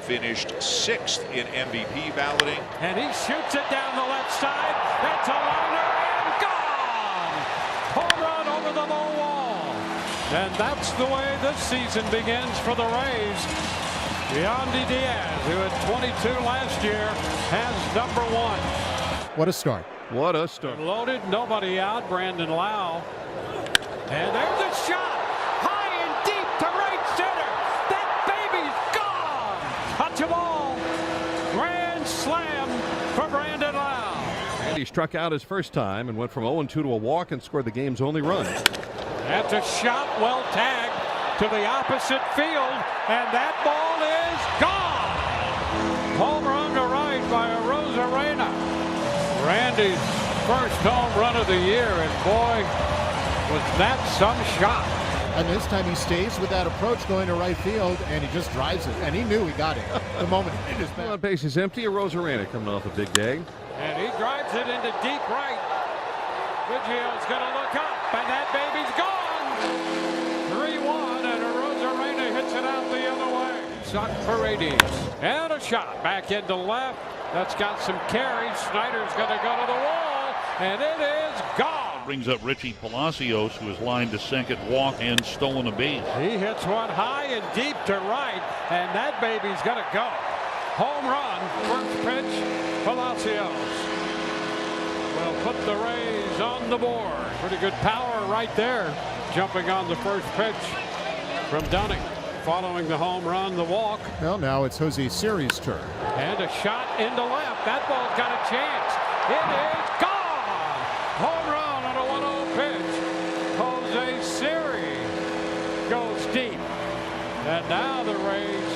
finished 6th in MVP balloting. And he shoots it down the left side. That's a liner and gone. Home run over the low wall. And that's the way this season begins for the Rays. Yandy Diaz, who had 22 last year, has number 1. What a start. What a start. Loaded, nobody out. Brandon Lau. And there's a shot. High and deep to right center. That baby's gone. Touch a ball. Grand slam for Brandon Lau. And he struck out his first time and went from 0-2 to a walk and scored the game's only run. That's a shot well tagged to the opposite field. And that ball is gone. Home run to right by Arozarena. Randy's first home run of the year, and boy, was that some shot. And this time he stays with that approach going to right field, and he just drives it. And he knew he got it the moment it hit his bat. On base is empty. Arozarena coming off a big day. And he drives it into deep right. Biggio's going to look up, and that baby's gone. 3-1, and Arozarena hits it out the other way. Sock Paredes. And a shot back into left. That's got some carries. Snyder's going to go to the wall, and it is gone. Brings up Richie Palacios, who is lined to second, walk, and stolen a base. He hits one high and deep to right, and that baby's going to go. Home run, first pitch, Palacios will put the Rays on the board. Pretty good power right there, jumping on the first pitch from Dunning. Following the home run, the walk. Well, now it's Jose Siri's turn. And a shot into left. That ball's got a chance. It is gone. Home run on a 1-0 pitch. Jose Siri goes deep. And now the Rays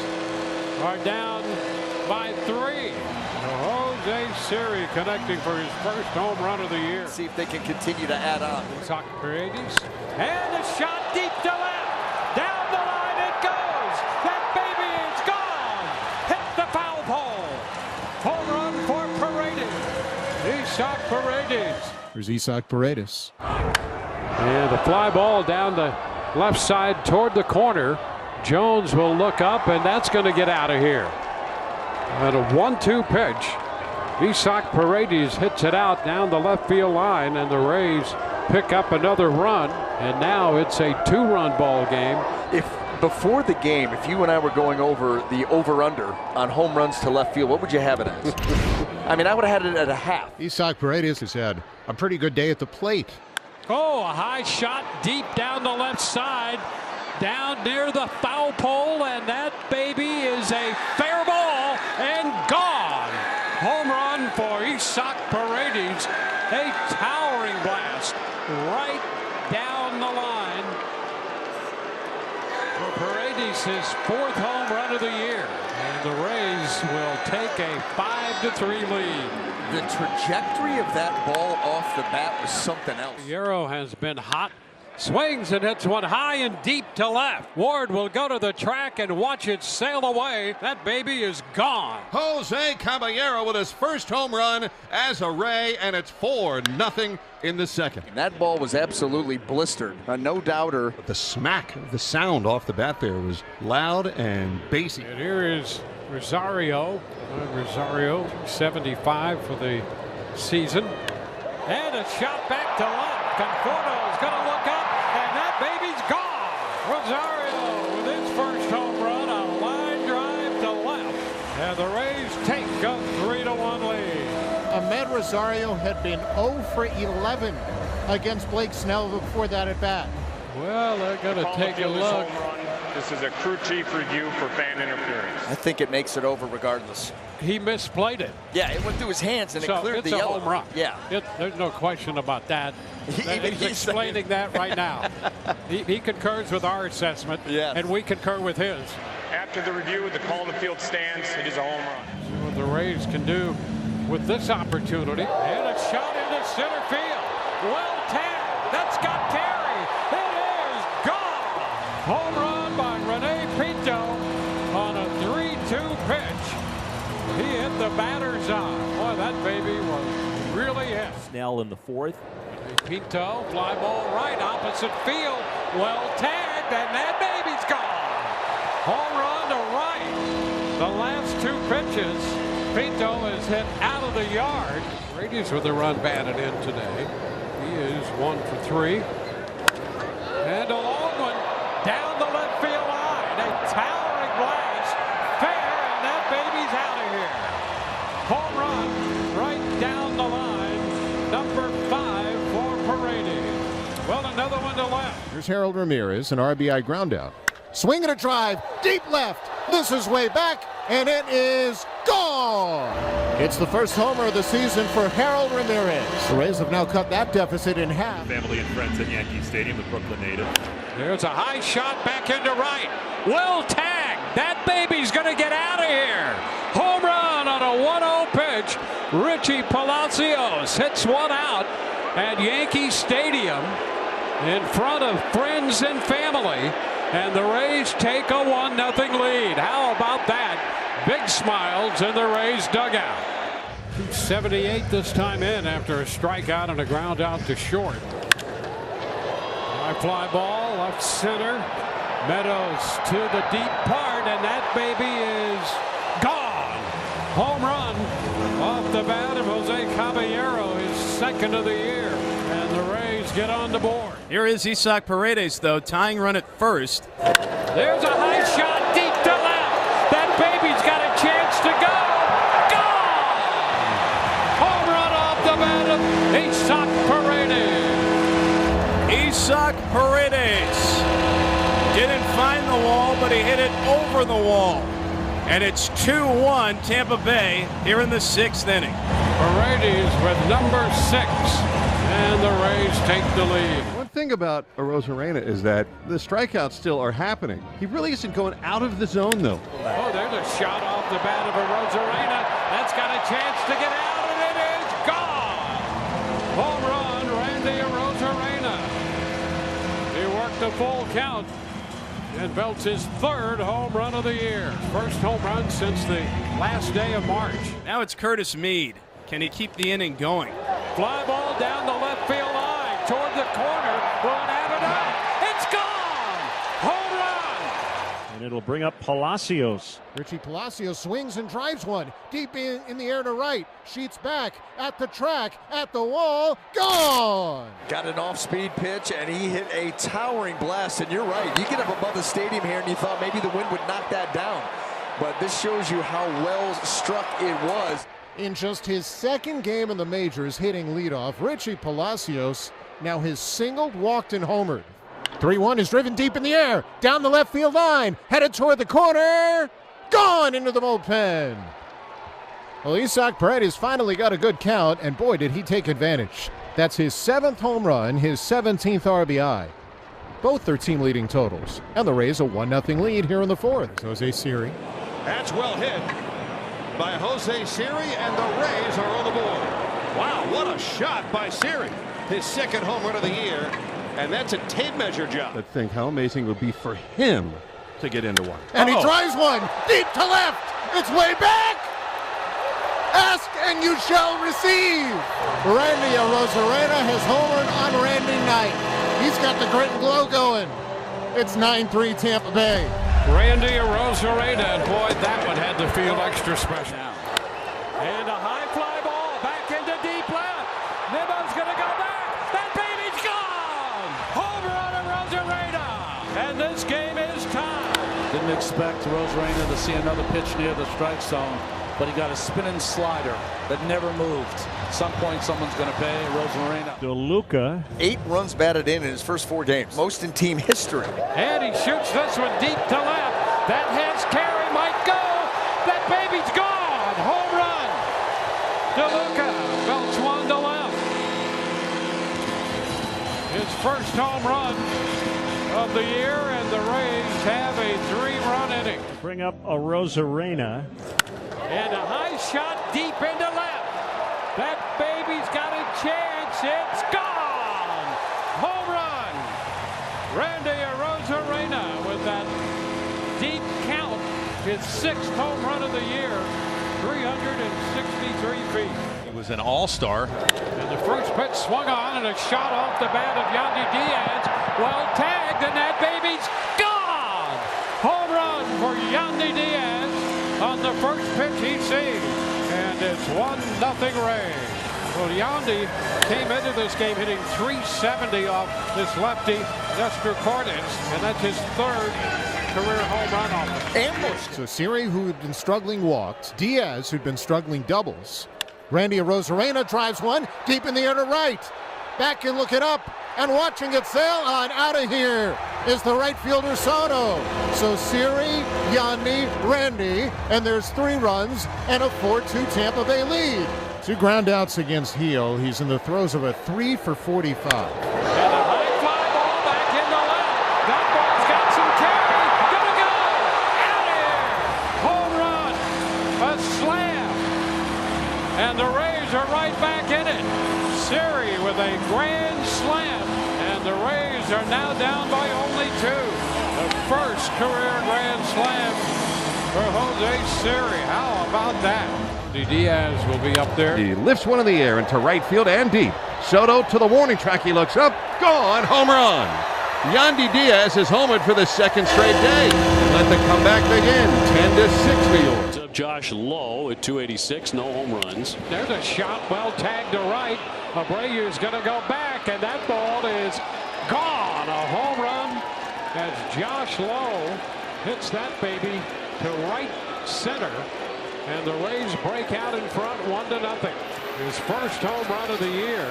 are down by 3. Jose Siri connecting for his first home run of the year. See if they can continue to add on. Sock Paredes. And a shot deep to left. Down the line it goes. That baby is gone. Hit the foul pole. Home run for Paredes. Isaac Paredes. There's Isaac Paredes. And the fly ball down the left side toward the corner. Jones will look up, and that's going to get out of here. And a 1-2 pitch. Isaac Paredes hits it out down the left field line, and the Rays pick up another run, and now it's a 2-run ball game. If before the game, if you and I were going over the over-under on home runs to left field, what would you have it as? I mean, I would have had it at a half. Isaac Paredes has had a pretty good day at the plate. Oh, a high shot deep down the left side, down near the foul pole, and that baby is a fair ball and gone. Home run for Isaac Paredes. A towering blast right down the line for Paredes, his 4th home run of the year. And the Rays will take a 5-3 lead. The trajectory of that ball off the bat was something else. Hierro has been hot. Swings and hits one high and deep to left. Ward will go to the track and watch it sail away. That baby is gone. Jose Caballero with his first home run as a Ray, and it's 4-0 in the second. And that ball was absolutely blistered. No doubter. The smack, the sound off the bat there was loud and bassy. And here is Rosario. Rosario, 75 for the season. And a shot back to left. Conforto's going to look up, and that baby's gone. Rosario with his first home run, a line drive to left. And the Rays take a 3-1 lead. Ahmed Rosario had been 0 for 11 against Blake Snell before that at bat. Well, they're going to take a look. This is a crew chief review for fan interference. I think it makes it over regardless. He misplayed it. Yeah, it went through his hands and it cleared it's the a yellow. home run. Yeah. There's no question about that. Even he's explaining that right now. He concurs with our assessment, and we concur with his. After the review, the call to field stands. It is a home run. See what the Rays can do with this opportunity. And a shot into center field. Well tagged. That's got carry. It is gone. Home run by Rene Pinto on a 3-2 pitch. He hit the batter's eye. Boy, that baby was really hit. Snell in the 4th. Pinto, fly ball right, opposite field. Well tagged, and that baby's gone. Home run to right. The last 2 pitches, Pinto is hit out of the yard. Brady's with a run batted in today. He is 1 for 3. And a long one down the left field line. A towering blast. Fair, and that baby's out of here. Home run right down the line. Number 5 for Paredes. Well, another one to left. Here's Harold Ramirez, an RBI ground out. Swing and a drive, deep left. This is way back, and it is gone. It's the first homer of the season for Harold Ramirez. The Rays have now cut that deficit in half. Family and friends at Yankee Stadium, the Brooklyn native. There's a high shot back into right. Well tagged. That baby's going to get out of here. Home run on a 1-0 pitch. Richie Palacios hits one out at Yankee Stadium in front of friends and family. And the Rays take a 1-0 lead. How about that? Big smiles in the Rays dugout. 278 this time in after a strikeout and a ground out to short. High fly ball, left center. Meadows to the deep part, and that baby is gone. Home run off the bat of Jose Caballero, his 2nd of the year. And the Rays get on the board. Here is Isaac Paredes, though, tying run at first. There's a high shot deep to left. That baby's got a chance to go. Gone! Home run off the bat of Isaac Paredes. Isaac Paredes didn't find the wall, but he hit it over the wall. And it's 2-1 Tampa Bay here in the 6th inning. Paredes with number 6. And the Rays take the lead. One thing about Arozarena is that the strikeouts still are happening. He really isn't going out of the zone, though. Oh, there's a shot off the bat of Arozarena. That's got a chance to get out, and it is gone. Home run, Randy Arozarena. He worked the full count and belts his 3rd home run of the year. First home run since the last day of March. Now it's Curtis Mead. Can he keep the inning going? Fly ball down the left field line toward the corner. Run out and out. It's gone. Home run. And it'll bring up Palacios. Richie Palacios swings and drives one deep in the air to right. Sheets back at the track, at the wall. Gone. Got an off-speed pitch, and he hit a towering blast. And you're right. You get up above the stadium here, and you thought maybe the wind would knock that down. But this shows you how well struck it was. In just his 2nd game in the majors hitting leadoff, Richie Palacios now has singled, walked, and homered. 3-1 is driven deep in the air, down the left field line, headed toward the corner, gone into the bullpen. Well, Isaac Paredes finally got a good count, and boy, did he take advantage. That's his 7th home run, his 17th RBI. Both their team leading totals. And the Rays a 1-0 lead here in the 4th. Jose Siri. That's well hit by Jose Siri, and the Rays are on the board. Wow, what a shot by Siri. His 2nd home run of the year, and that's a tape measure job. I think how amazing it would be for him to get into one. And he drives one deep to left. It's way back. Ask and you shall receive. Randy Arozarena has homered on Randy Knight. He's got the grit and glow going. It's 9-3 Tampa Bay. Randy Arozarena, and boy, that one had to feel extra special. And a high fly ball back into deep left. Nimmo's going to go back. That baby's gone. Home run Arozarena. And this game is tied. Didn't expect Arozarena to see another pitch near the strike zone, but he got a spinning slider that never moved. At some point, someone's going to pay Arozarena. DeLuca. 8 runs batted in his first 4 games, most in team history. And he shoots this one deep to left. That has carry, might go. That baby's gone. Home run. DeLuca belts one to left. His first home run of the year, and the Rays have a 3-run inning. Bring up Arozarena. And a high shot deep into left. That baby's got a chance. It's gone. Home run. Randy Arozarena with that deep count. His 6th home run of the year. 363 feet. He was an all-star. And the first pitch swung on, and a shot off the bat of Yandy Diaz. Well tagged, and that baby's gone. Home run for Yandy Diaz. on the first pitch he sees. And it's 1-0 Rays. Well, Yandy came into this game hitting .370 off this lefty, Nestor Cortez, and that's his third career home run off him. Ambushed. So Siri, who had been struggling walks, Diaz, who'd been struggling doubles. Randy Arozarena drives one deep in the air to right. Back and looking up and watching it sail on. Out of here is the right fielder Soto. So Siri, Yandy, Randy, and there's 3 runs and a 4-2 Tampa Bay lead. 2 ground outs against Hio. He's in the throes of a 3 for 45. And a high fly ball back into left. That ball's got some carry. Gonna go. Out of here. Home run. A slam. And the Rays are right back in it. Siri with a grand slam. And the Rays are now down by only 2. The first career grand slam for Jose Siri. How about that? Diaz will be up there. He lifts one in the air into right field and deep. Soto to the warning track. He looks up. Gone. Home run. Yandy Diaz has homered for the 2nd straight day. Let the comeback begin. 10-6 New York. It's up Josh Lowe at 286. No home runs. There's a shot well tagged to right. Abreu's going to go back, and that ball is gone. A home run as Josh Lowe hits that baby to right center. And the Rays break out in front 1-0. His first home run of the year.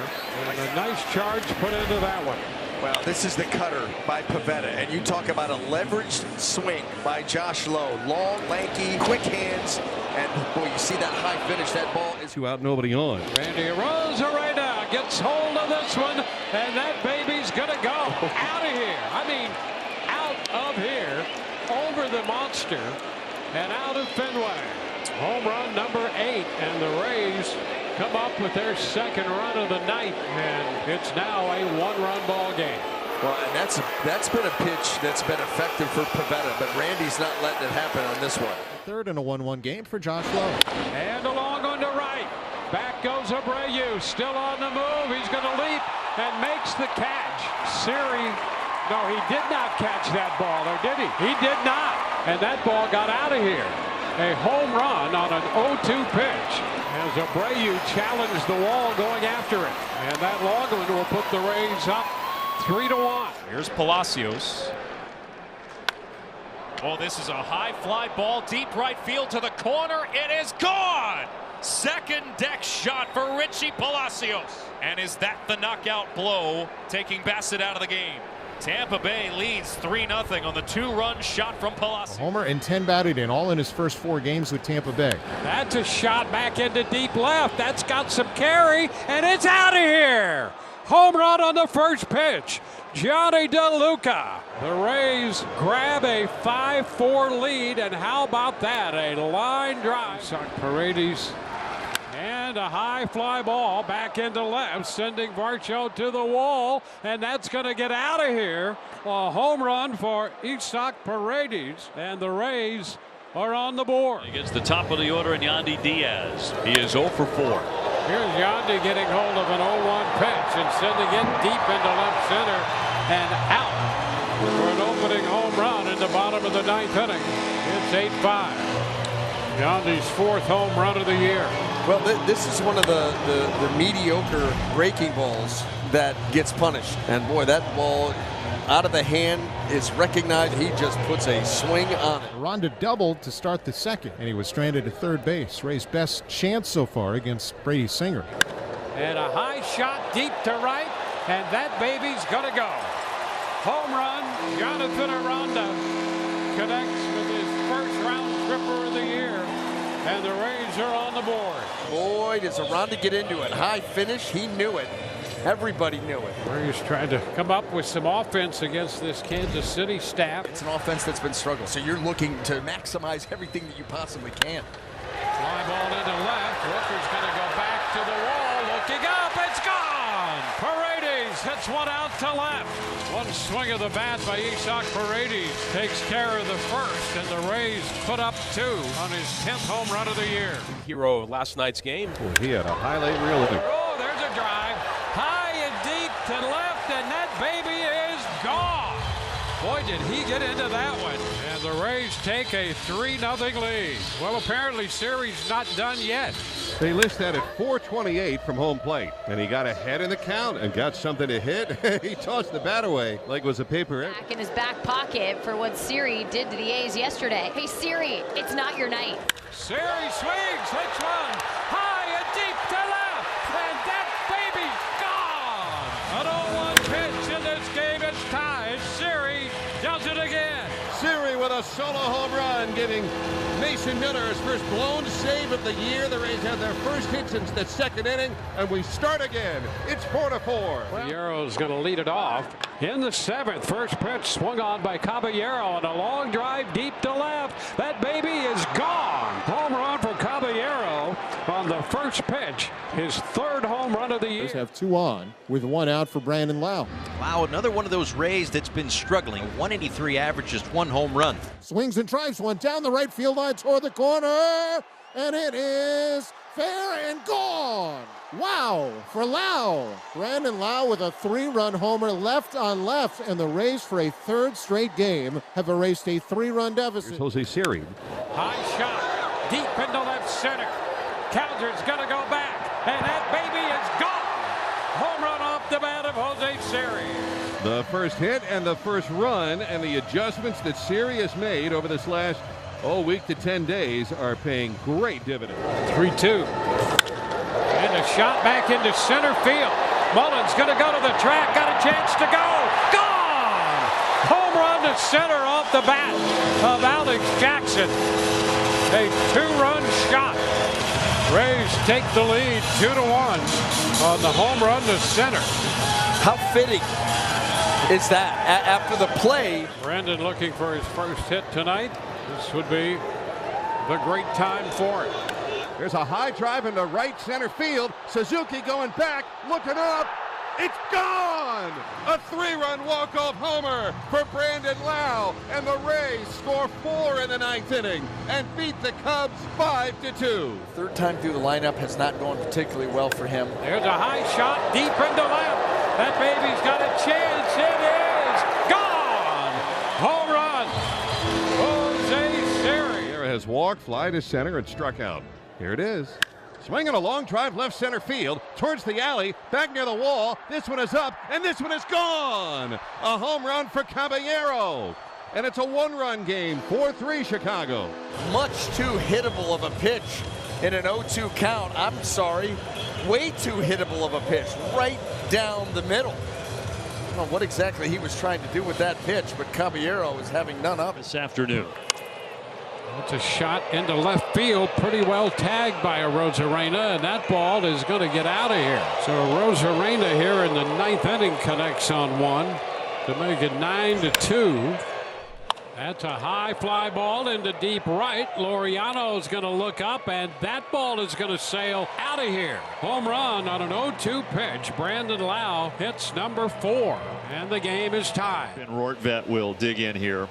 And a nice charge put into that one. Well, this is the cutter by Pivetta. And you talk about a leveraged swing by Josh Lowe. Long, lanky, quick hands. And boy, you see that high finish. That ball is 2 out, nobody on. Randy Arozarena gets hold of this one. And that baby's going to go out of here. I mean, out of here. Over the monster. And out of Fenway. Home run number 8, and the Rays come up with their 2nd run of the night, and it's now a 1-run ball game. Well, and that's been a pitch that's been effective for Pivetta, but Randy's not letting it happen on this one. 3rd and a 1-1 game for Josh Lowe. And along on the right. Back goes Abreu, still on the move. He's going to leap and makes the catch. Siri, no, he did not catch that ball, or did he? He did not, and that ball got out of here. A home run on an 0-2 pitch as Abreu challenged the wall going after it. And that long one will put the Rays up 3-1. Here's Palacios. Oh, this is a high fly ball deep right field to the corner. It is gone. 2nd deck shot for Richie Palacios. And is that the knockout blow, taking Bassett out of the game? Tampa Bay leads 3-0 on the 2-run shot from Palacios. Homer and 10 batted in, all in his first 4 games with Tampa Bay. That's a shot back into deep left. That's got some carry, and it's out of here. Home run on the first pitch. Johnny DeLuca. The Rays grab a 5-4 lead, and how about that? A line drive. Paredes. And a high fly ball back into left, sending Varcho to the wall, and that's going to get out of here. A home run for Isaac Paredes, and the Rays are on the board. Against the top of the order in Yandy Diaz. He is 0 for 4. Here's Yandy getting hold of an 0-1 pitch and sending it deep into left center and out for an opening home run in the bottom of the 9th inning. It's 8-5. Yandy's 4th home run of the year. Well, this is one of the mediocre breaking balls that gets punished. And boy, that ball out of the hand is recognized. He just puts a swing on it. Ronda doubled to start the 2nd, and he was stranded at 3rd base. Ray's best chance so far against Brady Singer. And a high shot deep to right, and that baby's gonna go. Home run, Jonathan Aranda connects with his 1st round tripper of the year, and the Rays are on the board. Boy, does Aranda get into it. High finish, he knew it. Everybody knew it. Rays trying to come up with some offense against this Kansas City staff. It's an offense that's been struggling, so you're looking to maximize everything that you possibly can. Fly ball into left. Rooker's going to go back to the wall. Looking up. It's gone. Paredes hits one out to left. One swing of the bat by Isaac Paredes takes care of the first, and the Rays put up 2 on his 10th home run of the year. Hero of last night's game. Boy, he had a highlight reel. Oh, there's a drive. High and deep to left, and that baby is gone. Boy, did he get into that one. And the Rays take a 3-0 lead. Well, apparently series not done yet. They list that at 428 from home plate. And he got ahead in the count and got something to hit. He tossed the bat away like it was a paper. Back in his back pocket for what Siri did to the A's yesterday. Hey, Siri, it's not your night. Siri swings, hits one, high and deep to left, and that baby's gone. An 0-1 pitch in this game. It's tied. Siri does it again. Siri with a solo home run, giving Mason Miller his first blown save of the year. The Rays have their first hit since the second inning, and we start again. It's 4-4. Caballero's going to lead it off in the seventh. First pitch swung on by Caballero, and a long drive deep to left. That baby is gone. Home run for Caballero on the first pitch. His third home run of the year. Rays have 2 on with 1 out for Brandon Lau. Wow, another one of those Rays that's been struggling. 183 average, just 1 home run. Swings and drives one down the right field line toward the corner, and it is fair and gone. Wow for Lau. Brandon Lau with a 3-run homer left on left, and the Rays for a 3rd straight game have erased a 3-run deficit. Here's Jose Siri. High shot, deep into left center. Counter's going to go back, and that baby is gone. Home run off the bat of Jose Siri. The first hit and the first run, and the adjustments that Siri has made over this last week to 10 days are paying great dividends. 3-2. And a shot back into center field. Mullen's going to go to the track. Got a chance to go. Gone! Home run to center off the bat of Alex Jackson. A 2-run shot. Rays take the lead 2-1 on the home run to center. How fitting is that after the play? Brandon looking for his first hit tonight. This would be the great time for it. There's a high drive into right center field. Suzuki going back, looking up. It's gone! A 3-run walk-off homer for Brandon Lau, and the Rays score 4 in the 9th inning and beat the Cubs 5-2. Third time through the lineup has not gone particularly well for him. There's a high shot deep into left. That baby's got a chance. It is gone! Home run! Jose Siri. Here has walked, fly to center, and struck out. Here it is. Swinging a long drive left center field towards the alley, back near the wall. This one is up, and this one is gone. A home run for Caballero. And it's a 1-run game, 4-3 Chicago. Much too hittable of a pitch in an 0-2 count. I'm sorry, way too hittable of a pitch, right down the middle. I don't know what exactly he was trying to do with that pitch, but Caballero is having none of it this afternoon. It's a shot into left field, pretty well tagged by Arozarena, and that ball is going to get out of here. So Arozarena here in the 9th inning connects on one to make it 9-2. That's a high fly ball into deep right. Laureano's going to look up, and that ball is going to sail out of here. Home run on an 0-2 pitch. Brandon Lau hits number 4, and the game is tied. And Rortvedt will dig in here.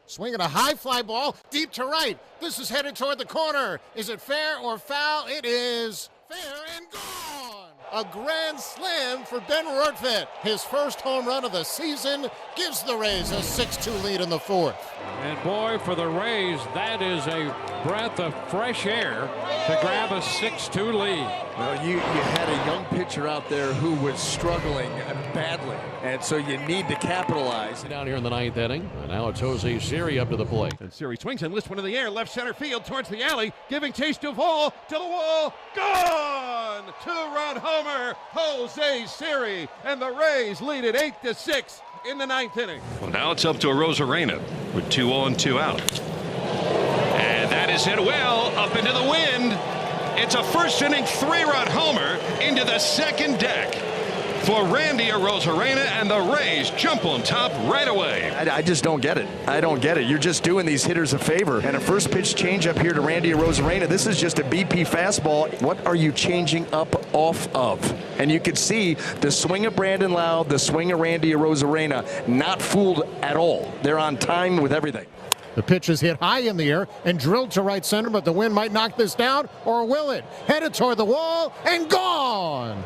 Swinging a high fly ball deep to right. This is headed toward the corner. Is it fair or foul? It is fair and gone. A grand slam for Ben Rortvedt. His first home run of the season gives the Rays a 6-2 lead in the 4th. And boy, for the Rays, that is a breath of fresh air to grab a 6-2 lead. Well, you had a young pitcher out there who was struggling badly, and so you need to capitalize. Down here in the 9th inning, and now it's Jose Siri up to the plate. And Siri swings and lifts one in the air, left center field towards the alley, giving chase to Duvall, to the wall, gone! 2-run homer, Jose Siri, and the Rays lead it 8-6 in the 9th inning. Well, now it's up to Arozarena with 2 on, 2 out. And that is hit well up into the wind. It's a first inning 3-run homer into the second deck for Randy Arozarena, and the Rays jump on top right away. I just don't get it. I don't get it. You're just doing these hitters a favor. And a first pitch change up here to Randy Arozarena. This is just a BP fastball. What are you changing up off of? And you could see the swing of Brandon Lau, the swing of Randy Arozarena, not fooled at all. They're on time with everything. The pitch is hit high in the air and drilled to right center, but the wind might knock this down, or will it? Headed toward the wall and gone.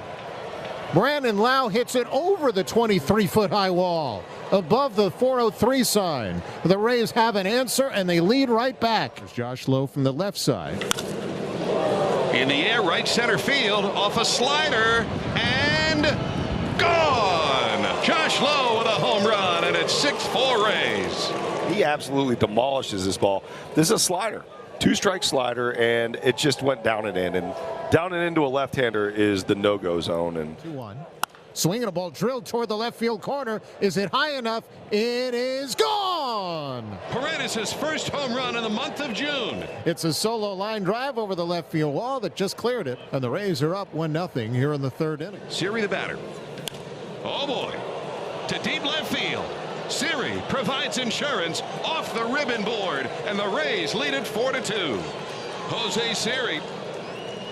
Brandon Lau hits it over the 23-foot high wall. above the 403 sign. The Rays have an answer, and they lead right back. There's Josh Lowe from the left side. In the air, right center field, off a slider, and gone! Josh Lowe with a home run, and it's 6-4 Rays. He absolutely demolishes this ball. This is a slider. 2-strike slider, and it just went down and in. And down and into a left-hander is the no-go zone. And 2-1. Swinging a ball drilled toward the left field corner. Is it high enough? It is gone! Paredes' first home run in the month of June. It's a solo line drive over the left field wall that just cleared it. And the Rays are up 1-0 here in the third inning. Siri the batter. Oh boy. To deep left field. Siri provides insurance off the ribbon board, and the Rays lead it 4-2. Jose Siri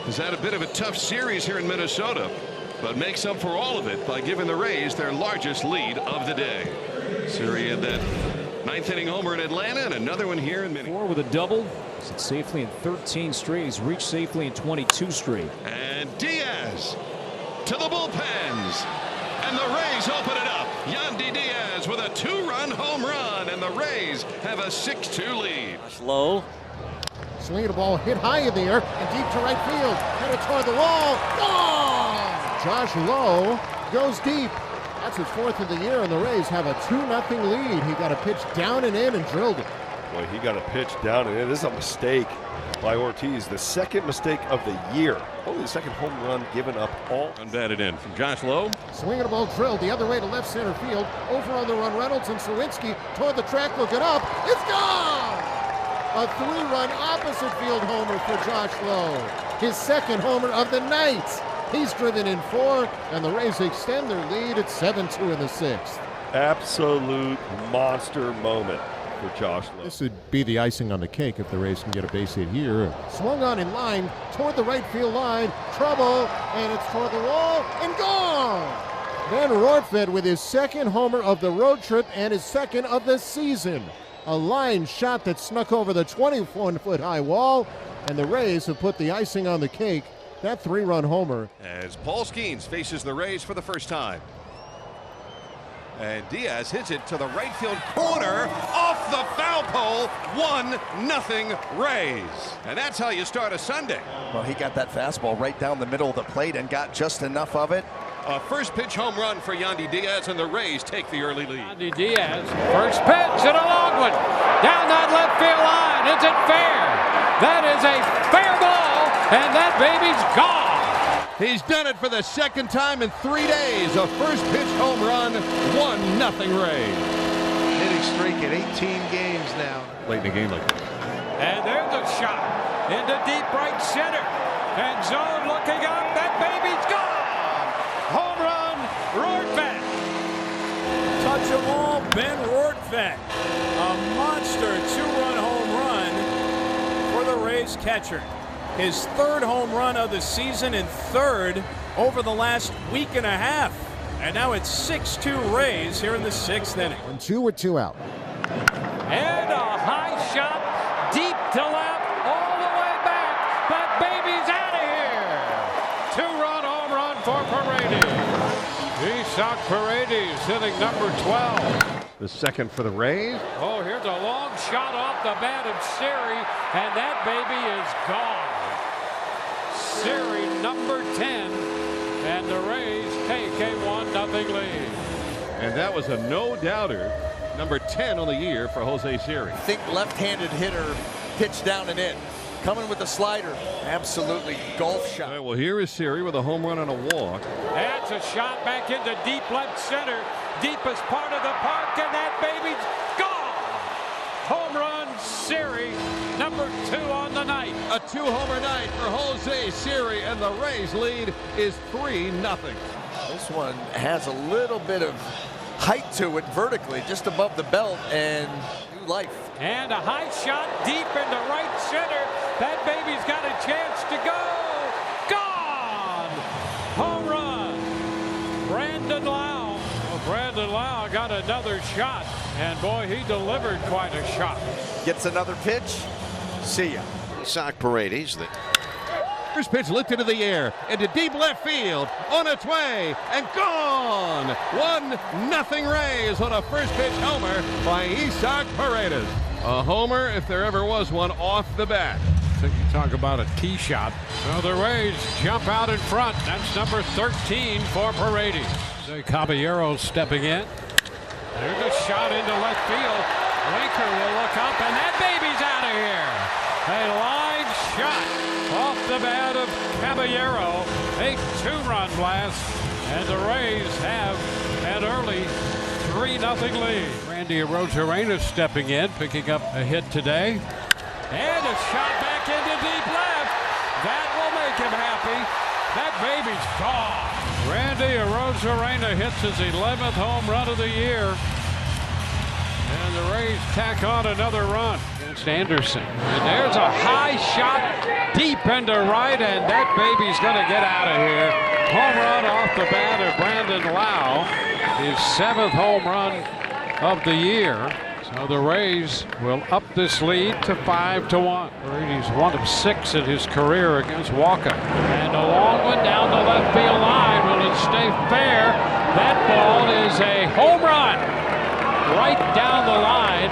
has had a bit of a tough series here in Minnesota, but makes up for all of it by giving the Rays their largest lead of the day. Siri had that ninth inning homer in Atlanta and another one here in Minnesota. 4 with a double. He's safely in 13 straight. He's reached safely in 22 straight. And Diaz to the bullpens. And the Rays open it up. Yandy Diaz with a 2-run home run, and the Rays have a 6-2 lead. Low. Swinging a ball hit high in the air and deep to right field. Headed toward the wall. Gone! Josh Lowe goes deep. That's his 4th of the year, and the Rays have a 2-0 lead. He got a pitch down and in and drilled it. boy, he got a pitch down and in. This is a mistake by Ortiz. The second mistake of the year. Only the second home run given up all. Unbatted in from Josh Lowe. Swinging a ball drilled the other way to left center field. Over on the run, Reynolds and Sawinski toward the track, looking up. It's gone! A 3-run opposite field homer for Josh Lowe. His second homer of the night. He's driven in 4, and the Rays extend their lead at 7-2 in the 6th. Absolute monster moment for Josh Lowe. This would be the icing on the cake if the Rays can get a base hit here. Swung on in line toward the right field line. Trouble, and it's toward the wall and gone. Van Rortvedt with his second homer of the road trip and his second of the season. A line shot that snuck over the 21-foot high wall, and the Rays have put the icing on the cake. That 3-run homer. As Paul Skeens faces the Rays for the first time. And Diaz hits it to the right field corner, off the foul pole, 1-0 Rays. And that's how you start a Sunday. Well, he got that fastball right down the middle of the plate and got just enough of it. A first pitch home run for Yandy Diaz, and the Rays take the early lead. Yandy Diaz, first pitch and a long one. Down that left field line. Is it fair? That is a fair ball, and that baby's gone. He's done it for the second time in 3 days. A first pitch home run, 1-0 Rays. Hitting streak at 18 games now. Late in the game like that. And there's a shot into deep right center. And zone looking up. That baby's gone. Home run, Rortvedt. Touch them all, Ben Rortvedt. A monster 2-run home run for the Rays catcher. His third home run of the season and third over the last week and a half. And now it's 6-2 Rays here in the 6th inning. 1-2 with 2 out. And a high shot deep to left, all the way back. That baby's out of here. 2-run home run for Paredes. Isak Paredes hitting number 12. The second for the Rays. Oh, here's a long shot off the bat of Siri, and that baby is gone. Siri, number 10, and the Rays take a 1-0 lead. And that was a no-doubter. Number 10 on the year for Jose Siri. Think left-handed hitter, pitch down and in. Coming with the slider. Absolutely golf shot. All right, well, here is Siri with a home run and a walk. That's a shot back into deep left center. Deepest part of the park, and that baby's gone. Home run, Siri, number 2 on the night. A 2-homer night for Jose Siri, and the Rays lead is 3-0. This one has a little bit of height to it vertically, just above the belt, and new life. And a high shot deep into right center. That baby's got a chance to go. Gone! Home run. Brandon Lau. Well, Brandon Lau got another shot. And boy, he delivered quite a shot. Gets another pitch. See ya. Isak Paredes. First pitch lifted into the air, into deep left field, on its way, and gone! 1-0 Rays on a first pitch homer by Isaac Paredes. A homer, if there ever was one, off the bat. So you talk about a tee shot. So the Rays jump out in front. That's number 13 for Paredes. Caballero stepping in. There's a shot into left field. Winker will look up, and that baby's out of here. A line shot off the bat of Caballero. A 2-run blast, and the Rays have an early 3-0 lead. Randy Arozarena stepping in, picking up a hit today. And a shot back into deep left. That will make him happy. That baby's gone. Randy Arozarena hits his 11th home run of the year. And the Rays tack on another run against Anderson. And there's a high shot deep into right, and that baby's going to get out of here. Home run off the bat of Brandon Lau. His 7th home run of the year. So the Rays will up this lead to 5-1. He's 1 of 6 in his career against Walker. And a long one down the left field line. Will it stay fair? That ball is a home run. Right down the line,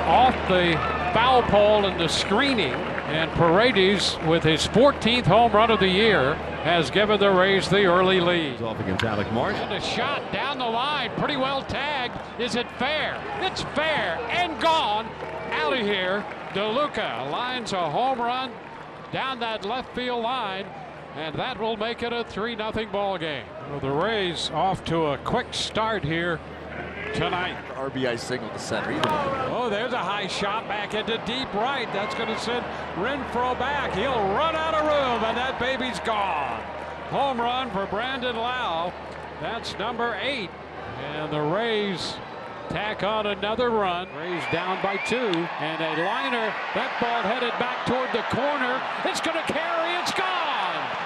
off the foul pole and the screening. And Paredes, with his 14th home run of the year, has given the Rays the early lead. Off against Alec Marsh. And a shot down the line, pretty well tagged. Is it fair? It's fair and gone. Out of here. DeLuca lines a home run down that left field line, and that will make it a 3-0 ball game. Well, the Rays off to a quick start here tonight. RBI single to center. Oh, there's a high shot back into deep right. That's going to send Renfroe back. He'll run out of room, and that baby's gone. Home run for Brandon Lau. That's number 8. And the Rays tack on another run. Rays down by 2. And a liner. That ball headed back toward the corner. It's going to carry. It's gone.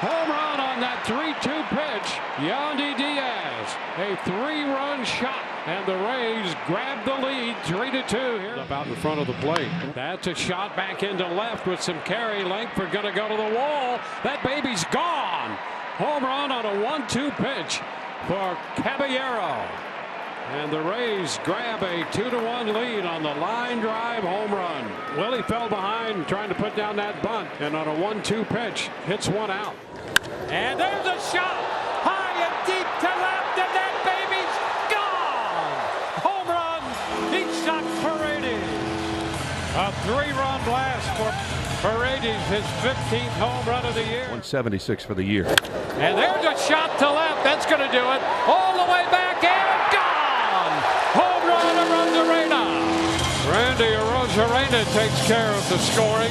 Home run on that 3-2 pitch. Yandy Diaz. A 3-run shot. And the Rays grab the lead 3-2 here. About in front of the plate. That's a shot back into left with some carry. Langford going to go to the wall. That baby's gone. Home run on a 1-2 pitch for Caballero. And the Rays grab a 2-1 lead on the line drive home run. Willie fell behind trying to put down that bunt. And on a 1-2 pitch, hits one out. And there's a shot. High and deep to left. And that baby's gone. Home run. Isaac Paredes. A 3-run blast for Paredes, his 15th home run of the year. 176 for the year. And there's a shot to left. That's going to do it. All the way back and gone. Home run of Arozarena. Randy Arozarena takes care of the scoring.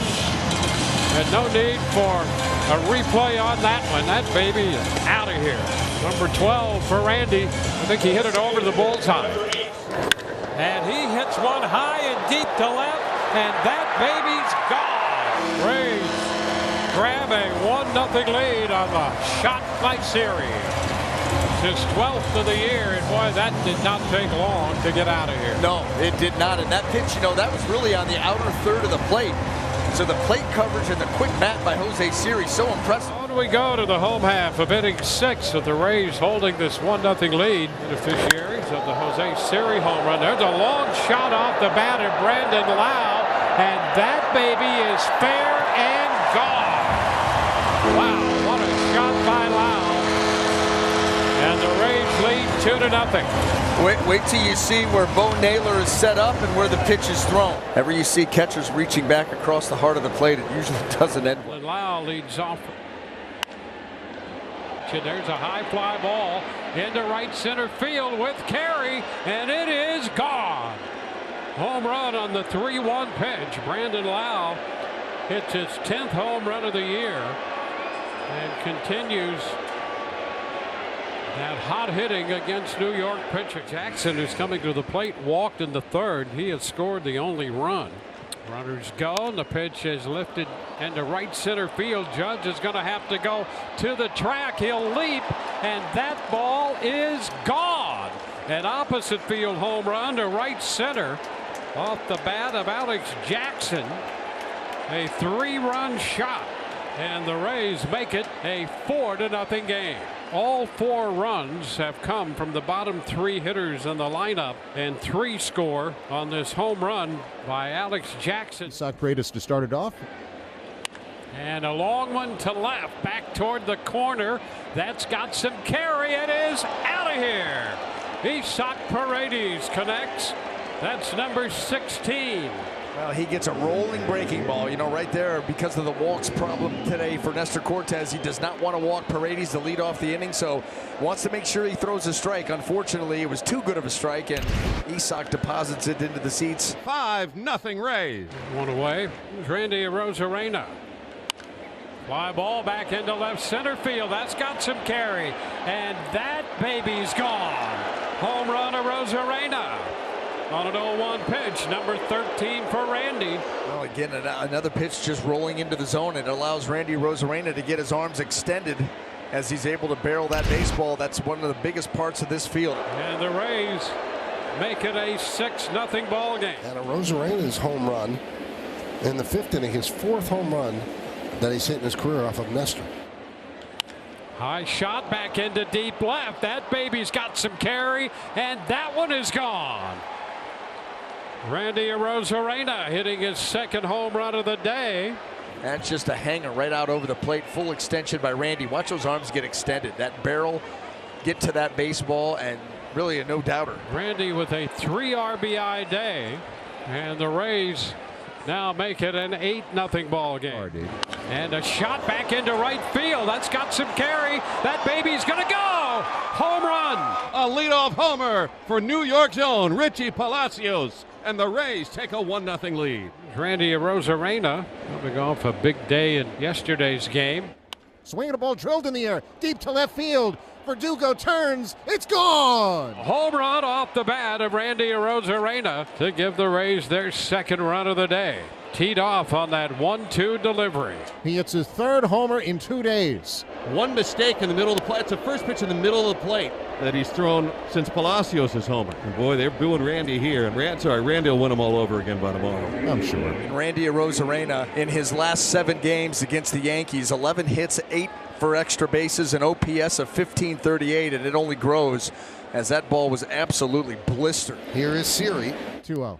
And no need for a replay on that one. That baby is out of here. Number 12 for Randy. I think he hit it over the bullseye. And he hits one high and deep to left. And that baby's gone. Rays grab a 1-0 lead on the shot by series. His 12th of the year, and boy, that did not take long to get out of here. No, it did not. And that pitch, that was really on the outer third of the plate. So the plate coverage and the quick bat by Jose Siri, so impressive. On we go to the home half of inning 6 with the Rays holding this 1-0 lead. Beneficiaries of the Jose Siri home run. There's a long shot off the bat of Brandon Lau, and that baby is fair and gone. Wow, what a shot by Lau. And the Rays lead 2-0. Wait till you see where Bo Naylor is set up and where the pitch is thrown. Whenever you see catchers reaching back across the heart of the plate, it usually doesn't end well. Lau leads off. There's a high fly ball into right center field with carry, and it is gone. Home run on the 3-1 pitch. Brandon Lau hits his 10th home run of the year and continues that hot hitting against New York pitcher. Jackson, who's coming to the plate, walked in the 3rd. He has scored the only run. Runners go, and the pitch is lifted into right center field. Judge is going to have to go to the track. He'll leap, and that ball is gone. An opposite field home run to right center off the bat of Alex Jackson. A 3-run shot. And the Rays make it a 4-0 game. All 4 runs have come from the bottom 3 hitters in the lineup, and 3 score on this home run by Alex Jackson. Sock greatest to start it off. And a long one to left, back toward the corner. That's got some carry. It is out of here. Isaac Paredes connects. That's number 16. Well, he gets a rolling breaking ball, you know, right there because of the walks problem today for Nestor Cortes. He does not want to walk Paredes to lead off the inning, so wants to make sure he throws a strike. Unfortunately, it was too good of a strike, and Isaac deposits it into the seats. 5-0 Rays. One away. Randy Arozarena. Fly ball back into left center field. That's got some carry, and that baby's gone. Home run Arozarena. On an 0-1 pitch, number 13 for Randy. Well, again, another pitch just rolling into the zone. It allows Randy Arozarena to get his arms extended as he's able to barrel that baseball. That's one of the biggest parts of this field. And the Rays make it a 6-0 ball game. And Arozarena's home run in the 5th inning, his 4th home run that he's hit in his career off of Nestor. High shot back into deep left. That baby's got some carry, and that one is gone. Randy Arozarena hitting his 2nd home run of the day. That's just a hanger right out over the plate. Full extension by Randy. Watch those arms get extended. That barrel get to that baseball, and really a no-doubter. Randy with a 3 RBI day, and the Rays now make it an 8-0 ball game. And a shot back into right field. That's got some carry. That baby's going to go. Home run. A leadoff homer for New York's own Richie Palacios. And the Rays take a 1-0 lead. Randy Arozarena coming off a big day in yesterday's game. Swinging a ball drilled in the air, deep to left field. Verdugo turns, it's gone! Home run off the bat of Randy Arozarena to give the Rays their 2nd run of the day. Teed off on that 1-2 delivery. He hits his 3rd homer in 2 days. One mistake in the middle of the plate. It's the first pitch in the middle of the plate that he's thrown since Palacios' homer. And boy, they're booing Randy here. And Randy will win them all over again by tomorrow, I'm sure. And Randy Arozarena in his last 7 games against the Yankees, 11 hits, 8 for extra bases, an OPS of 1538, and it only grows as that ball was absolutely blistered. Here is Siri. 2-0.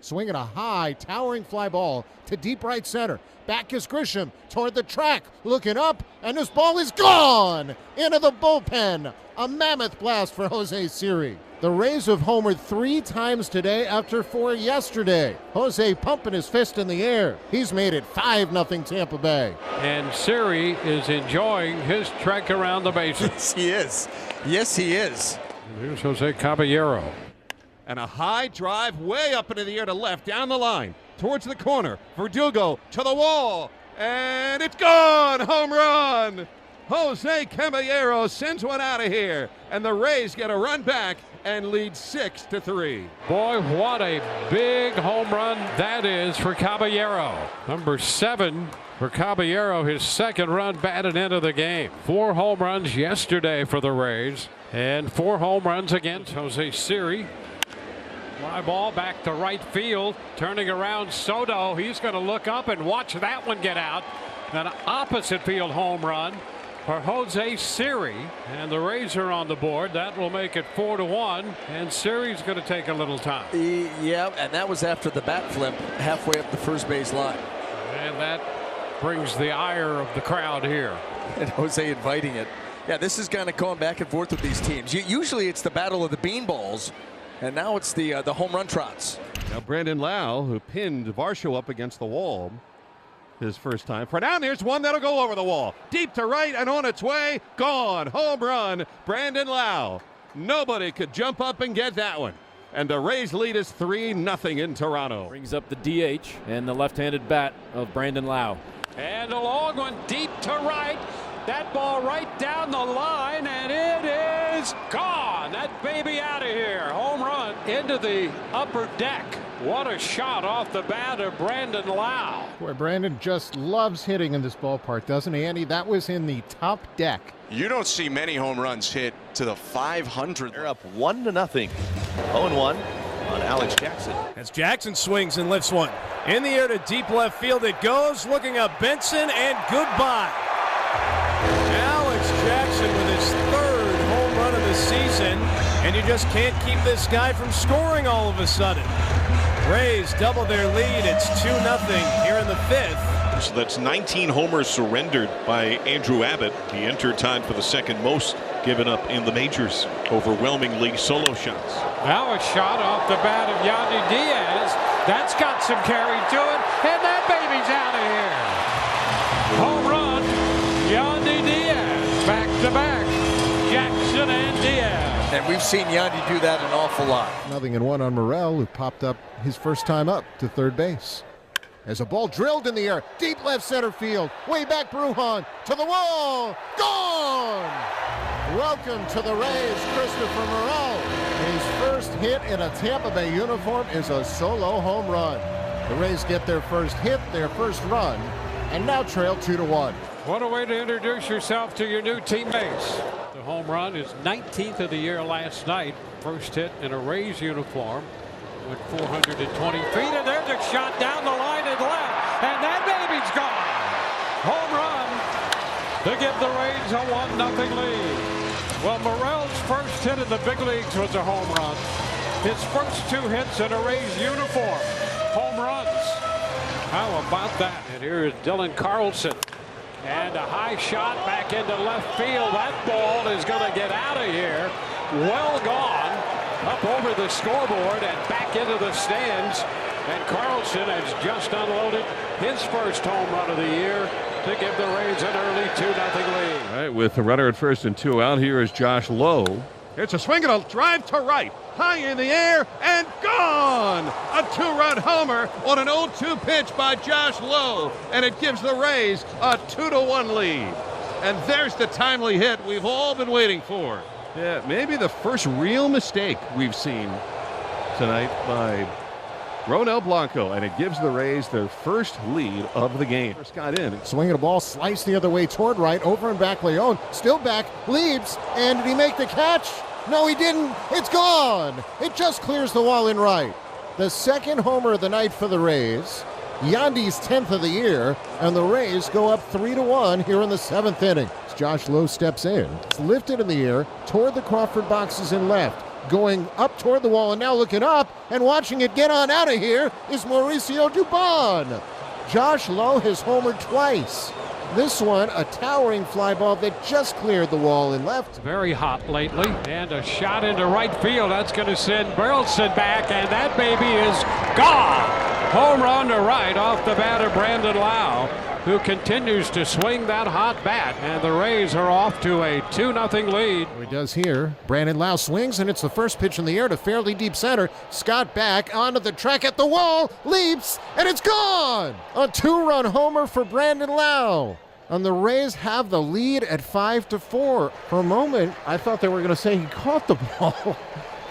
Swinging a high, towering fly ball to deep right center. Back is Grisham toward the track, looking up, and this ball is gone! Into the bullpen. A mammoth blast for Jose Siri. The Rays have homered 3 times today after 4 yesterday. Jose pumping his fist in the air. He's made it 5-0 Tampa Bay. And Siri is enjoying his trek around the bases. Yes, he is. Yes, he is. And here's Jose Caballero. And a high drive way up into the air to left, down the line, towards the corner. Verdugo to the wall, and it's gone! Home run! Jose Caballero sends one out of here, and the Rays get a run back and lead 6-3. Boy, what a big home run that is for Caballero. Number 7 for Caballero, his 2nd run batted into the game. 4 home runs yesterday for the Rays, and 4 home runs against Jose Siri. Fly ball back to right field, turning around Soto. He's going to look up and watch that one get out. An opposite field home run for Jose Siri, and the Rays are on the board. That will make it 4-1, and Siri's going to take a little time. Yeah, and that was after the bat flip halfway up the first base line. And that brings the ire of the crowd here. And Jose inviting it. Yeah, this is kind of going back and forth with these teams. Usually it's the battle of the beanballs, and now it's the home run trots. Now Brandon Lau, who pinned Varsho up against the wall his first time. For now, there's one that'll go over the wall. Deep to right and on its way. Gone. Home run. Brandon Lau. Nobody could jump up and get that one. And the Rays lead is 3-0 in Toronto. Brings up the DH and the left-handed bat of Brandon Lau. And a long one deep to right. That ball right down the line, and it is gone. That baby out of here. Home run into the upper deck. What a shot off the bat of Brandon Lau. Boy, Brandon just loves hitting in this ballpark, doesn't he, Andy? That was in the top deck. You don't see many home runs hit to the 500. They're up 1-0. 0-1 on Alex Jackson. As Jackson swings and lifts one. In the air to deep left field it goes. Looking up Benson and goodbye. Alex Jackson with his third home run of the season. And you just can't keep this guy from scoring all of a sudden. Rays double their lead. It's 2-0 here in the fifth. So that's 19 homers surrendered by Andrew Abbott. He entered time for the second most given up in the majors. Overwhelmingly solo shots. Now a shot off the bat of Yandy Diaz. That's got some carry to it, and that baby's out of here. Home run, Yandy Diaz. Back to back, Jackson and Diaz. And we've seen Yandy do that an awful lot. 0-1 on Morel, who popped up his first time up to third base. As a ball drilled in the air, deep left center field, way back Brujan, to the wall, gone! Welcome to the Rays, Christopher Morel. His first hit in a Tampa Bay uniform is a solo home run. The Rays get their first hit, their first run, and now trail 2-1. What a way to introduce yourself to your new teammates. The home run is 19th of the year last night. First hit in a Rays uniform. With 420 feet, and there's a shot down the line and left, and that baby's gone. Home run to give the Rays a 1-0 lead. Well, Morel's first hit in the big leagues was a home run. His first two hits in a Rays uniform, home runs. How about that? And here is Dylan Carlson. And a high shot back into left field. That ball is going to get out of here. Well gone. Up over the scoreboard and back into the stands. And Carlson has just unloaded his first home run of the year to give the Rays an early 2-0 lead. All right, with the runner at first and 2 out, here is Josh Lowe. It's a swing and a drive to right. High in the air and gone! A 2-run homer on an 0-2 pitch by Josh Lowe. And it gives the Rays a 2-1 lead. And there's the timely hit we've all been waiting for. Yeah, maybe the first real mistake we've seen tonight by Ronel Blanco, and it gives the Rays their first lead of the game. First got in. Swinging a ball, sliced the other way toward right, over and back Leon, still back, leaps, and did he make the catch? No, he didn't. It's gone. It just clears the wall in right. The second homer of the night for the Rays. Yandy's 10th of the year, and the Rays go up 3-1 here in the 7th inning. As Josh Lowe steps in. It's lifted in the air toward the Crawford boxes in left. Going up toward the wall and now looking up and watching it get on out of here is Mauricio Dubon. Josh Lowe has homered twice. This one, a towering fly ball that just cleared the wall in left. Very hot lately. And a shot into right field. That's going to send Burleson back, and that baby is gone. Home run to right off the bat of Brandon Lau, who continues to swing that hot bat. And the Rays are off to a 2-0 lead. He does here. Brandon Lau swings, and it's the first pitch in the air to fairly deep center. Scott back onto the track at the wall, leaps, and it's gone! A 2-run homer for Brandon Lau. And the Rays have the lead at 5-4. For a moment, I thought they were going to say he caught the ball.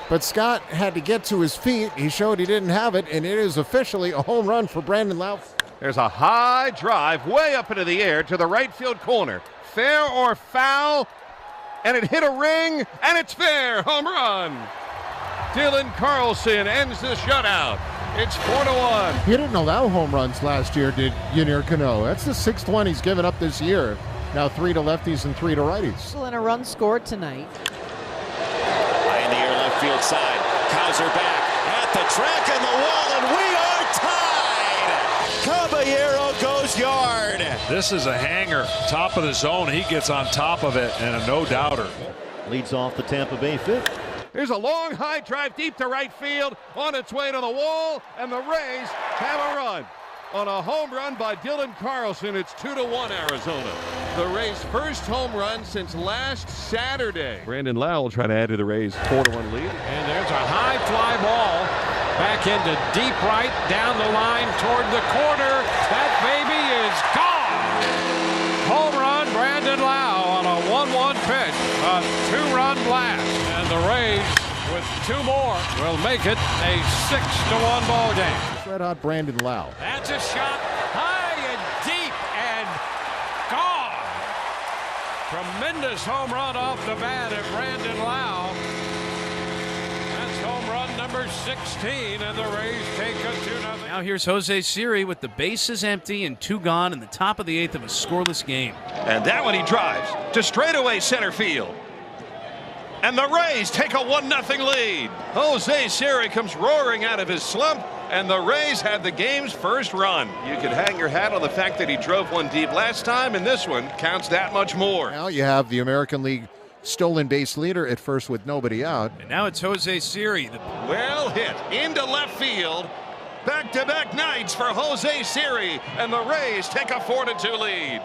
But Scott had to get to his feet. He showed he didn't have it, and it is officially a home run for Brandon Lau. There's a high drive way up into the air to the right field corner. Fair or foul, and it hit a ring, and it's fair. Home run. Dylan Carlson ends the shutout. It's 4-1. He didn't allow home runs last year, did Yennier Cano? That's the 6th one he's given up this year. Now 3 to lefties and 3 to righties. And a run scored tonight. High in the air, left field side. Cowser back at the track and the wall, and we are tied. Caballero goes yard. This is a hanger. Top of the zone. He gets on top of it, and a no-doubter. Leads off the Tampa Bay 5th. There's a long high drive deep to right field on its way to the wall, and the Rays have a run. On a home run by Dylan Carlson, it's 2-1 Arizona. The Rays' first home run since last Saturday. Brandon Lau will try to add to the Rays' 4-1 lead. And there's a high fly ball back into deep right, down the line toward the corner. That baby is gone. Home run, Brandon Lau on a 1-1 pitch, a 2-run blast. And the Rays, with 2 more, will make it a 6-1 ball game. Red hot Brandon Lau. That's a shot high and deep and gone. Tremendous home run off the bat of Brandon Lau. That's home run run number 16, and the Rays take a 2-0. Now here's Jose Siri with the bases empty and 2 gone in the top of the 8th of a scoreless game. And that one he drives to straightaway center field. And the Rays take a 1-0 lead. Jose Siri comes roaring out of his slump, and the Rays have the game's first run. You could hang your hat on the fact that he drove one deep last time, and this one counts that much more. Now you have the American League stolen base leader at first with nobody out. And now it's Jose Siri. Well hit into left field. Back-to-back nights for Jose Siri, and the Rays take a 4-2 lead.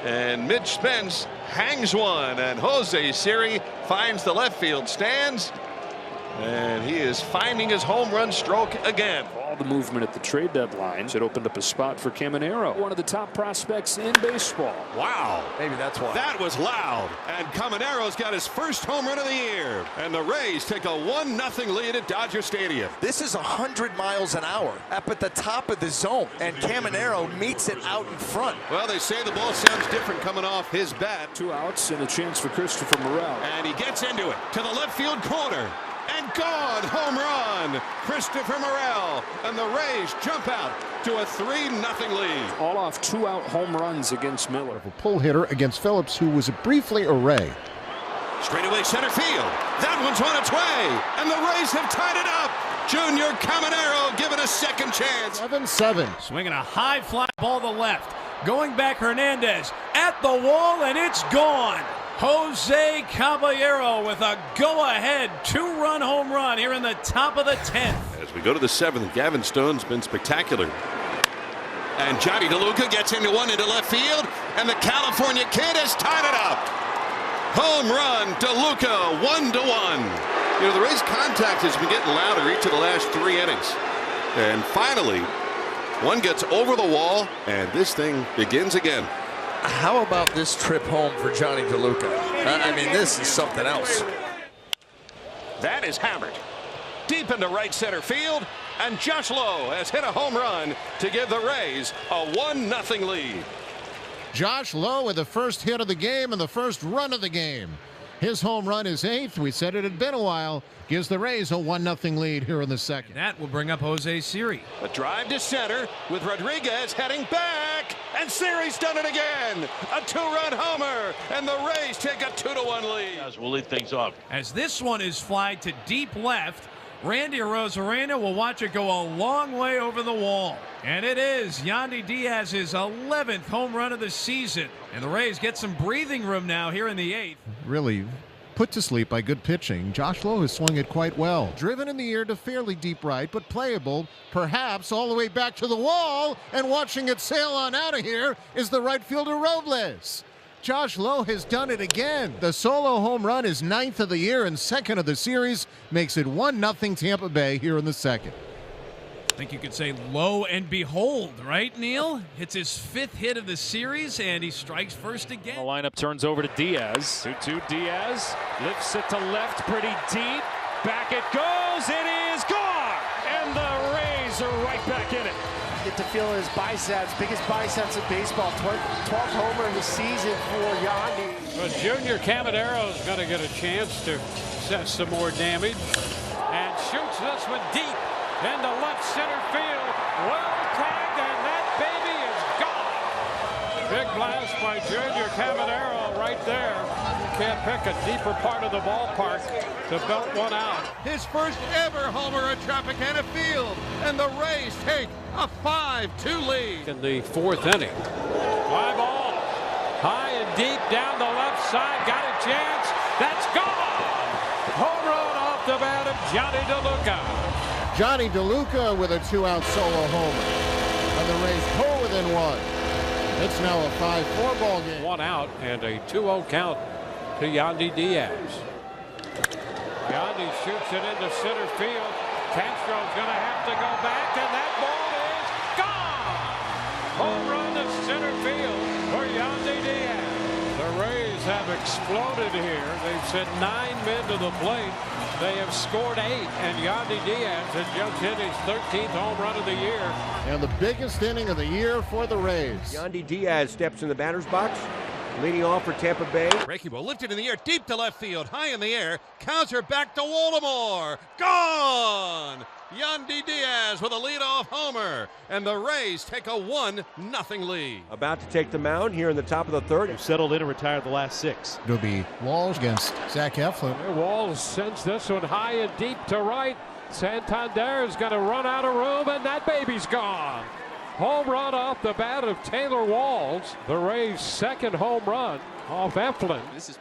And Mitch Spence hangs one, and Jose Siri finds the left field stands, and he is finding his home run stroke again. All the movement at the trade deadline. It opened up a spot for Caminero, one of the top prospects in baseball. Wow. Maybe that's why. That was loud. And Caminero's got his first home run of the year. And the Rays take a 1-0 lead at Dodger Stadium. This is 100 miles an hour up at the top of the zone, and Caminero meets it out in front. Well, they say the ball sounds different coming off his bat. 2 outs and a chance for Christopher Morel. And he gets into it to the left field corner. And gone, home run, Christopher Morel, and the Rays jump out to a 3-0 lead. All off 2-out home runs against Miller. A pull hitter against Phillips, who was briefly a Ray. Straightaway center field. That one's on its way, and the Rays have tied it up. Junior Caminero given a second chance. 7-7. Swinging a high fly ball to left. Going back Hernandez at the wall, and it's gone. Jose Caballero with a go-ahead 2-run home run here in the top of the 10th. As we go to the 7th, Gavin Stone's been spectacular. And Johnny DeLuca gets into one into left field, and the California kid has tied it up. Home run, DeLuca, 1-1. You know, the Rays' contact has been getting louder each of the last 3 innings. And finally, one gets over the wall, and this thing begins again. How about this trip home for Johnny DeLuca? I mean, this is something else. That is hammered deep into right center field, and Josh Lowe has hit a home run to give the Rays a 1-0 lead. Josh Lowe with the first hit of the game and the first run of the game. His home run is 8th. We said it had been a while. Gives the Rays a 1-0 lead here in the 2nd. That will bring up Jose Siri. A drive to center with Rodriguez heading back, and Siri's done it again. A 2-run homer, and the Rays take a 2-1 lead. We'll lead things off. As this one is flied to deep left, Randy Arozarena will watch it go a long way over the wall. And it is Yandy Diaz's 11th home run of the season. And the Rays get some breathing room now here in the 8th. Really put to sleep by good pitching. Josh Lowe has swung it quite well. Driven in the air to fairly deep right, but playable, perhaps all the way back to the wall, and watching it sail on out of here is the right fielder Robles. Josh Lowe has done it again. The solo home run is 9th of the year and 2nd of the series, makes it 1-0 Tampa Bay here in the 2nd. I think you could say lo and behold, right, Neil? Hits his 5th hit of the series, and he strikes first again. The lineup turns over to Diaz. 2-2 Diaz lifts it to left pretty deep. Back it goes. It is gone. And the Rays are right back in it. Get to feel his biceps, biggest biceps in baseball. 12th homer in the season for Yandy. But Junior Caminero is going to get a chance to set some more damage. And shoots this one deep into left center field. Well tagged, and that baby is gone. Big blast by Junior Caminero right there. Can't pick a deeper part of the ballpark to belt one out. His first ever homer at Tropicana Field, and the Rays take a 5-2 lead. In the 4th inning. Fly ball. High and deep down the left side. Got a chance. That's gone. Home run off the bat of Johnny DeLuca. Johnny DeLuca with a 2-out solo homer. And the Rays pull within 1. It's now a 5-4 ball game. 1 out and a 2-0 count to Yandy Diaz. Yandy shoots it into center field. Castro's going to have to go back, and that ball is gone. Home run to center field for Yandy Diaz. The Rays have exploded here. They've sent 9 men to the plate. They have scored 8, and Yandy Diaz has just hit his 13th home run of the year. And the biggest inning of the year for the Rays. Yandy Diaz steps in the batter's box. Leading off for Tampa Bay. Breaking ball lifted in the air, deep to left field, high in the air. Counter back to Waltimore. Gone! Yandy Diaz with a leadoff homer. And the Rays take a 1-0 lead. About to take the mound here in the top of the third. Who settled in and retired the last 6. It'll be Walsh against Zach Eflin. Walsh sends this one high and deep to right. Santander is going to run out of room, and that baby's gone. Home run off the bat of Taylor Walsh. The Rays' second home run off Eflin. This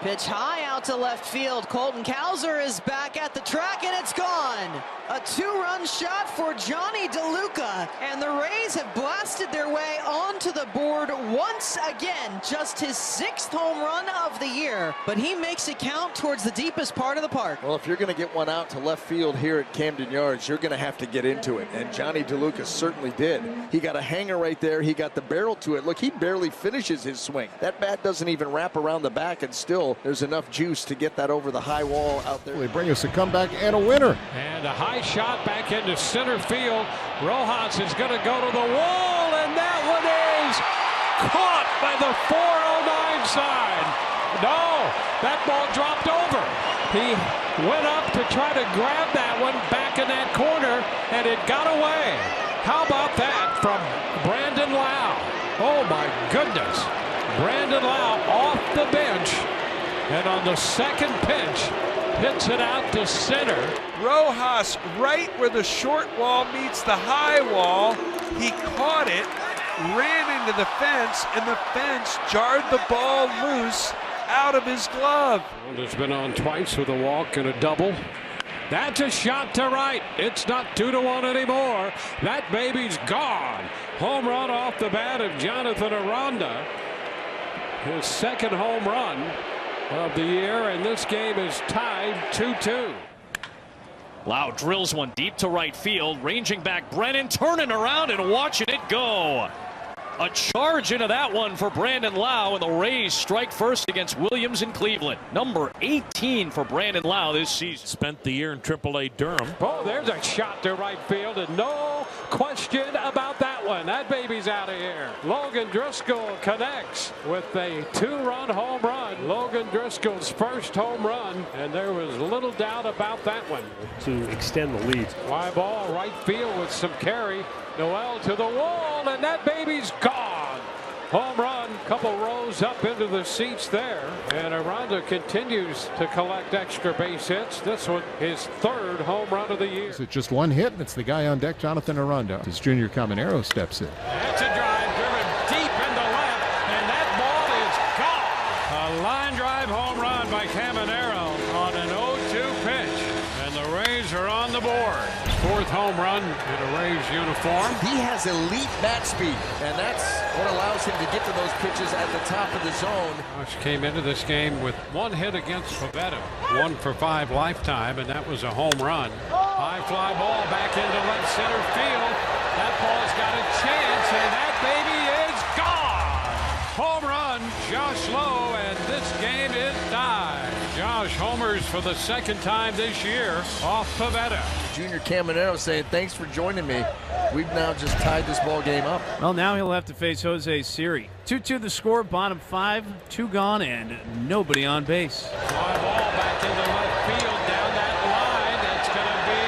pitch high out to left field. Colton Cowser is back at the track, and it's gone. A 2-run shot for Johnny DeLuca, and the Rays have blasted their way onto the board once again. Just his 6th home run of the year, but he makes it count towards the deepest part of the park. Well, if you're going to get one out to left field here at Camden Yards, you're going to have to get into it, and Johnny DeLuca certainly did. He got a hanger right there. He got the barrel to it. Look, he barely finishes his swing. That bat doesn't even wrap around the back, and still there's enough juice to get that over the high wall out there. They bring us a comeback and a winner. And a high shot back into center field. Rojas is going to go to the wall, and that one is caught by the 409 side. No, that ball dropped over. He went up to try to grab that one back in that corner, and it got away. How about that from Brandon Lau? Oh my goodness. Brandon Lau off the bench, and on the second pitch, hits it out to center. Rojas right where the short wall meets the high wall. He caught it, ran into the fence, and the fence jarred the ball loose out of his glove. Well, it's been on twice with a walk and a double. That's a shot to right. It's not 2-1 anymore. That baby's gone. Home run off the bat of Jonathan Aranda. His second home run of the year, and this game is tied 2-2. Lau drills one deep to right field. Ranging back, Brennan turning around and watching it go. A charge into that one for Brandon Lau, and the Rays strike first against Williams in Cleveland. Number 18 for Brandon Lau this season. Spent the year in AAA Durham. Oh, there's a shot to right field, and no question about that one. That baby's out of here. Logan Driscoll connects with a 2-run home run. Logan Driscoll's first home run, and there was little doubt about that one. To extend the lead. Fly ball right field with some carry. Noel to the wall, and that baby's gone. Home run, couple rows up into the seats there, and Aranda continues to collect extra base hits. This one, his 3rd home run of the year. It's just one hit, and it's the guy on deck, Jonathan Aranda. As Junior Caminero steps in. That's a drive driven deep into left, and that ball is gone. A line drive home run by Caminero on an 0-2 pitch, and the Rays are on the board. 4th home run in a Rays uniform. He has elite bat speed, and that's what allows him to get to those pitches at the top of the zone. Josh came into this game with 1 hit against Pavetta, 1 for 5 lifetime, and that was a home run. High fly ball back into left center field. That ball's got a chance, and that baby is gone. Home run, Josh Lowe, and this game is tied. Josh homers for the 2nd time this year off Pavetta. Junior Caminero saying, thanks for joining me. We've now just tied this ball game up. Well, now he'll have to face Jose Siri. 2-2 the score, bottom 5, 2 gone, and nobody on base. Fly ball back into left field down that line. That's going to be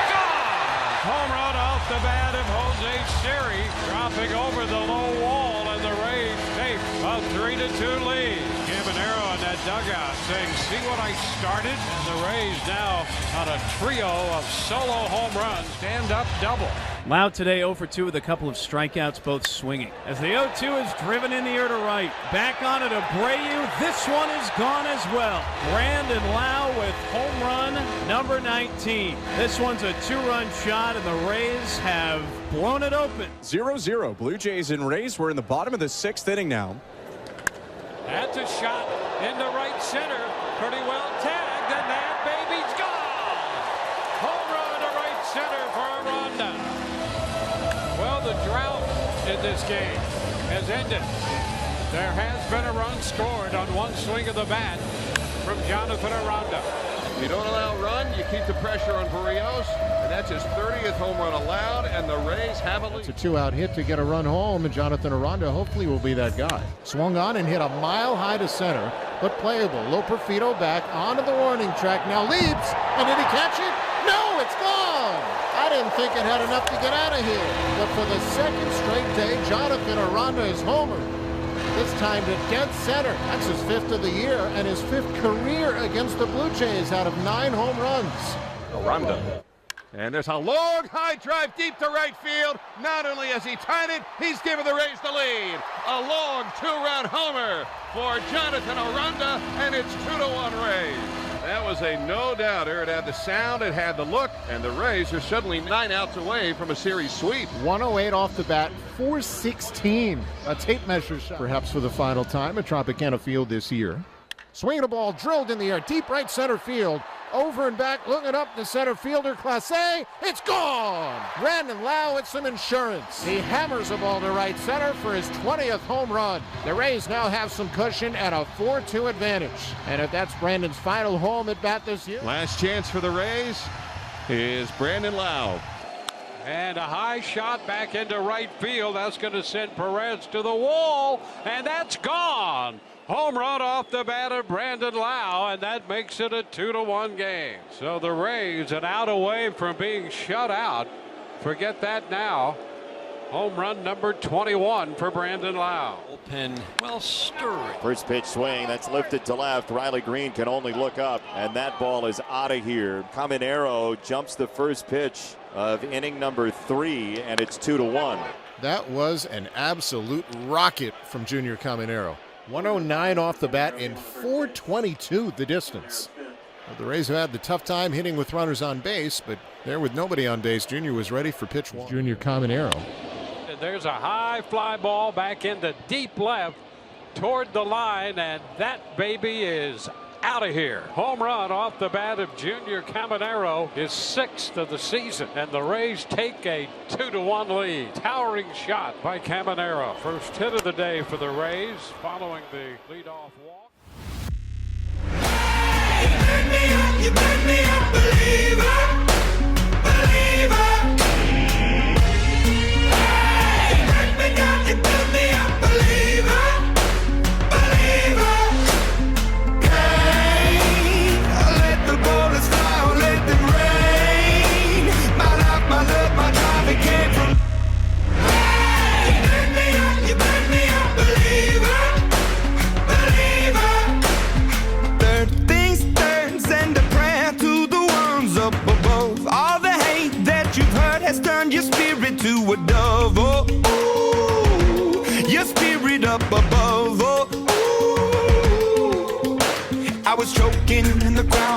gone. Home run off the bat of Jose Siri, dropping over the low wall, and the Rays take a 3-2 lead. Caminero in that dugout saying, see what I started? And the Rays now on a trio of solo home runs, stand-up double. Lau today 0 for 2 with a couple of strikeouts, both swinging. As the 0-2 is driven in the air to right. Back on it, Abreu. This one is gone as well. Brandon Lau with home run number 19. This one's a 2-run shot, and the Rays have blown it open. 0-0. Blue Jays and Rays. We're in the bottom of the 6th inning now. That's a shot into right center. Pretty well tagged, and that baby's gone. Home run to right center for Aranda. Well, the drought in this game has ended. There has been a run scored on one swing of the bat from Jonathan Aranda. You don't allow run, you keep the pressure on Berrios, and that's his 30th home run allowed, and the Rays have a lead. It's a two-out hit to get a run home, and Jonathan Aranda hopefully will be that guy. Swung on and hit a mile high to center, but playable. Loperfido back onto the warning track, now leaps, and did he catch it? No, it's gone! I didn't think it had enough to get out of here, but for the second straight day, Jonathan Aranda is homered. This time to dead center. That's his 5th of the year and his 5th career against the Blue Jays out of 9 home runs. Aranda. And there's a long high drive deep to right field. Not only has he tied it, he's given the Rays the lead. A long 2-run homer for Jonathan Aranda, and it's 2-1 Rays. That was a no-doubter. It had the sound, it had the look, and the Rays are suddenly 9 outs away from a series sweep. 108 off the bat, 416. A tape measure shot, perhaps for the final time at Tropicana Field this year. Swinging a ball drilled in the air, deep right center field. Over and back, looking up the center fielder, Clase. It's gone! Brandon Lau with some insurance. He hammers the ball to right center for his 20th home run. The Rays now have some cushion and a 4-2 advantage. And if that's Brandon's final home at bat this year. Last chance for the Rays is Brandon Lau. And a high shot back into right field. That's going to send Perez to the wall, and that's gone. Home run off the bat of Brandon Lau, and that makes it a 2-1 game. So the Rays an out away from being shut out. Forget that now. Home run number 21 for Brandon Lau. Bullpen well stirring. First pitch swing, that's lifted to left. Riley Green can only look up, and that ball is out of here. Caminero jumps the first pitch of inning number 3, and it's 2-1. That was an absolute rocket from Junior Caminero. 109 off the bat and 422 the distance. Well, the Rays have had the tough time hitting with runners on base, but there with nobody on base, Junior was ready for pitch 1. Junior Caminero. There's a high fly ball back into deep left toward the line, and that baby is out of here. Home run off the bat of Junior Caminero, his 6th of the season, and the Rays take a 2-1 lead. Towering shot by Caminero. First hit of the day for the Rays following the leadoff walk. You burn me up, believer, believer. You build me up, believer, believer. Hey, let the bullets fly, let them rain. My life, my love, my drive, it came from. Hey, you burn me up, believer, believer. Third things third, send a prayer to the ones up above. All the hate that you've heard has turned your spirit to a dove. Oh, your spirit up above, oh, ooh. I was choking in the crowd.